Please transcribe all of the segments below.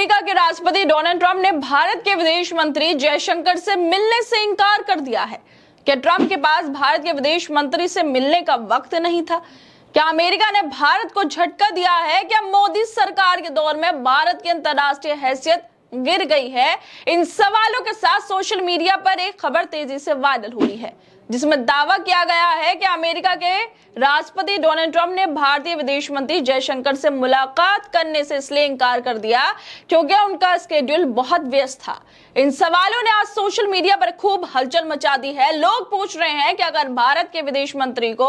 America के राष्ट्रपति Donald Trump ने भारत के विदेश मंत्री जयशंकर से मिलने से इनकार कर दिया है। क्या ट्रंप के पास भारत के विदेश मंत्री से मिलने का वक्त नहीं था? क्या अमेरिका ने भारत को झटका दिया है? क्या मोदी सरकार के दौर में भारत की अंतर्राष्ट्रीय हैसियत गिर गई है? इन सवालों के साथ सोशल मीडिया पर एक खबर तेजी से वायरल हुई है, जिसमें दावा किया गया है कि अमेरिका के राष्ट्रपति डोनाल्ड ट्रंप ने भारतीय विदेश मंत्री जयशंकर से मुलाकात करने से इसलिए इनकार कर दिया क्योंकि उनका स्केड्यूल बहुत व्यस्त था। इन सवालों ने आज सोशल मीडिया पर खूब हलचल मचा दी है। लोग पूछ रहे हैं कि अगर भारत के विदेश मंत्री को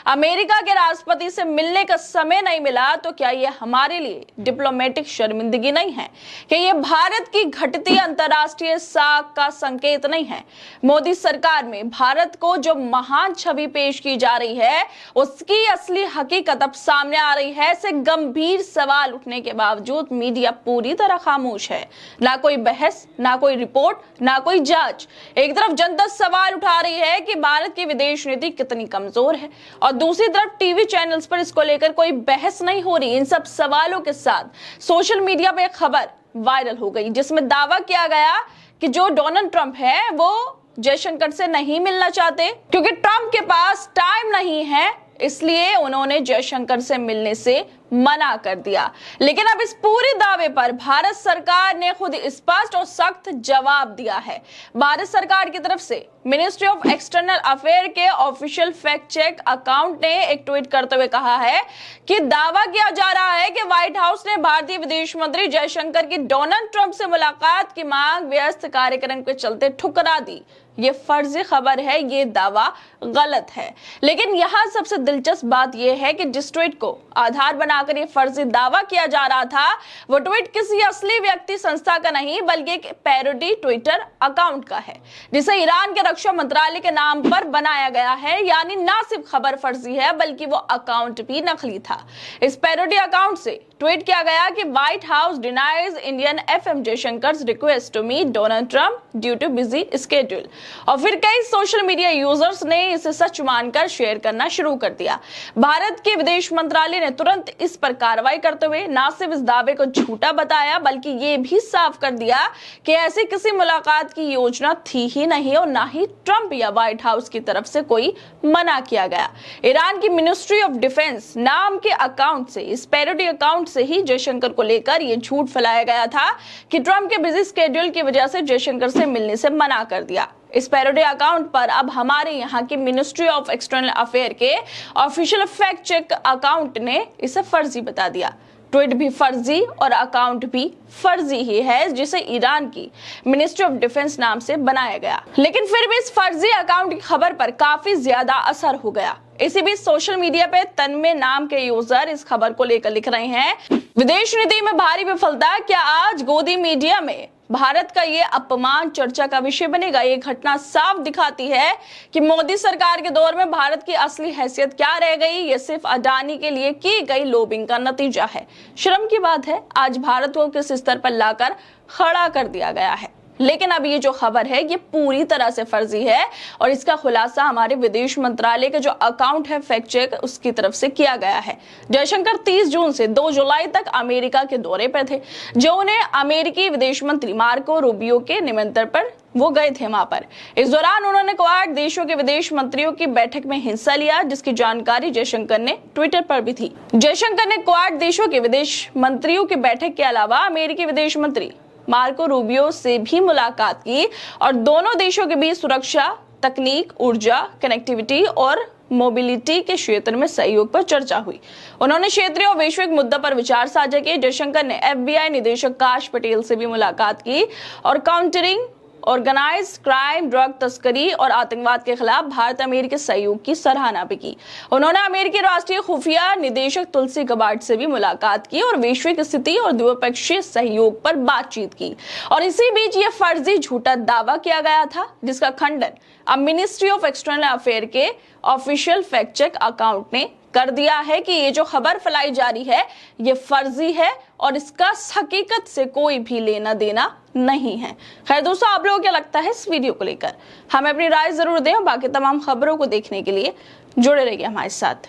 अमेरिका के राष्ट्रपति से मिलने का समय नहीं मिला तो क्या ये हमारे लिए डिप्लोमेटिक शर्मिंदगी नहीं है? क्या ये भारत की घटती अंतर्राष्ट्रीय साख का संकेत नहीं है? मोदी सरकार में भारत को जो महान छवि पेश की जा रही है उसकी असली हकीकत अब सामने आ रही है। ऐसे गंभीर सवाल उठने के बावजूद मीडिया पूरी तरह खामोश है। ना कोई बहस, ना कोई रिपोर्ट, ना कोई जांच। एक तरफ जनता सवाल उठा रही है कि भारत की विदेश नीति कितनी कमजोर है और दूसरी तरफ टीवी चैनल्स पर इसको लेकर कोई बहस नहीं हो रही। इन सब सवालों के साथ सोशल मीडिया पर एक खबर वायरल हो गई, जिसमें दावा किया गया कि जो डोनाल्ड ट्रंप है वो जयशंकर से नहीं मिलना चाहते क्योंकि ट्रंप के पास टाइम नहीं है, इसलिए उन्होंने जयशंकर से मिलने से मना कर दिया। लेकिन अब इस पूरे दावे पर भारत सरकार ने खुद स्पष्ट और सख्त जवाब दिया है। भारत सरकार की तरफ से मिनिस्ट्री ऑफ एक्सटर्नल अफेयर के ऑफिशियल फैक्ट चेक अकाउंट ने एक ट्वीट करते हुए कहा है कि दावा किया जा रहा है कि व्हाइट हाउस ने भारतीय विदेश मंत्री जयशंकर की डोनाल्ड ट्रंप से मुलाकात की मांग व्यस्त कार्यक्रम के चलते ठुकरा दी। ये फर्जी खबर है, ये दावा गलत है। लेकिन यहाँ सबसे दिलचस्प बात यह है कि जिस ट्वीट को आधार बनाकर ये फर्जी दावा किया जा रहा था वो ट्वीट किसी असली व्यक्ति संस्था का नहीं बल्कि एक पैरोडी ट्विटर अकाउंट का है, जिसे ईरान के रक्षा मंत्रालय के नाम पर बनाया गया है। यानी ना सिर्फ खबर फर्जी है बल्कि वो अकाउंट भी नकली था। इस पैरोडी अकाउंट से ट्वीट किया गया कि White House denies Indian FM Jaishankar's request to meet Donald Trump due to busy schedule. और फिर कई सोशल मीडिया यूजर्स ने इसे सच मानकर शेयर करना शुरू कर दिया। भारत के विदेश मंत्रालय ने तुरंत इस पर कार्रवाई करते हुए न सिर्फ इस दावे को झूठा बताया बल्कि ये भी साफ कर दिया कि ऐसी किसी मुलाकात की योजना थी ही नहीं और ना ही ट्रंप या व्हाइट हाउस की तरफ से कोई मना किया गया। ईरान की मिनिस्ट्री ऑफ डिफेंस नाम के अकाउंट से, इस पैरोडी अकाउंट से ही जयशंकर को लेकर यह झूठ फैलाया गया था कि ट्रंप के बिजी स्केड्यूल की वजह से जयशंकर से मिलने से मना कर दिया। इस पैरोडी अकाउंट पर अब हमारे यहाँ की मिनिस्ट्री ऑफ एक्सटर्नल अफेयर के ऑफिशियल फैक्ट चेक अकाउंट ने इसे फर्जी बता दिया। ट्वीट भी फर्जी और अकाउंट भी फर्जी ही है, जिसे ईरान की मिनिस्ट्री ऑफ डिफेंस नाम से बनाया गया। लेकिन फिर भी इस फर्जी अकाउंट की खबर पर काफी ज्यादा असर हो गया। इसी बीच सोशल मीडिया पे तन्मय नाम के यूजर इस खबर को लेकर लिख रहे हैं, विदेश नीति में भारी विफलता, क्या आज गोदी मीडिया में भारत का ये अपमान चर्चा का विषय बनेगा? ये घटना साफ दिखाती है कि मोदी सरकार के दौर में भारत की असली हैसियत क्या रह गई। ये सिर्फ अडानी के लिए की गई लॉबिंग का नतीजा है। शर्म की बात है, आज भारत को किस स्तर पर लाकर खड़ा कर दिया गया है। लेकिन अब ये जो खबर है ये पूरी तरह से फर्जी है और इसका खुलासा हमारे विदेश मंत्रालय के जो अकाउंट है फैक्ट चेक उसकी तरफ से किया गया है। जयशंकर 30 जून से 2 जुलाई तक अमेरिका के दौरे पर थे, जो उन्हें अमेरिकी विदेश मंत्री मार्को रूबियो के निमंत्रण पर वो गए थे वहां पर। इस दौरान उन्होंने क्वाड देशों के विदेश मंत्रियों की बैठक में हिस्सा लिया, जिसकी जानकारी जयशंकर ने ट्विटर पर भी थी। जयशंकर ने क्वाड देशों के विदेश मंत्रियों की बैठक के अलावा अमेरिकी विदेश मंत्री मार्को रूबियो से भी मुलाकात की और दोनों देशों के बीच सुरक्षा, तकनीक, ऊर्जा, कनेक्टिविटी और मोबिलिटी के क्षेत्र में सहयोग पर चर्चा हुई। उन्होंने क्षेत्रीय और वैश्विक मुद्दों पर विचार साझा किए। जयशंकर ने FBI निदेशक काश पटेल से भी मुलाकात की और काउंटरिंग ऑर्गेनाइज क्राइम, ड्रग तस्करी और आतंकवाद के खिलाफ भारत अमेरिकी सहयोग की सराहना भी की। उन्होंने अमेरिकी राष्ट्रीय खुफिया निदेशक तुलसी गबार्ड से भी मुलाकात की और वैश्विक स्थिति और द्विपक्षीय सहयोग पर बातचीत की। और इसी बीच ये फर्जी झूठा दावा किया गया था, जिसका खंडन अब मिनिस्ट्री ऑफ एक्सटर्नल अफेयर के ऑफिशियल फैक्ट चेक अकाउंट ने कर दिया है कि ये जो खबर फैलाई जा रही है ये फर्जी है और इसका हकीकत से कोई भी लेना देना नहीं है। खैर दोस्तों, आप लोगों को क्या लगता है इस वीडियो को लेकर? हमें अपनी राय जरूर दें और बाकी तमाम खबरों को देखने के लिए जुड़े रहिए हमारे साथ।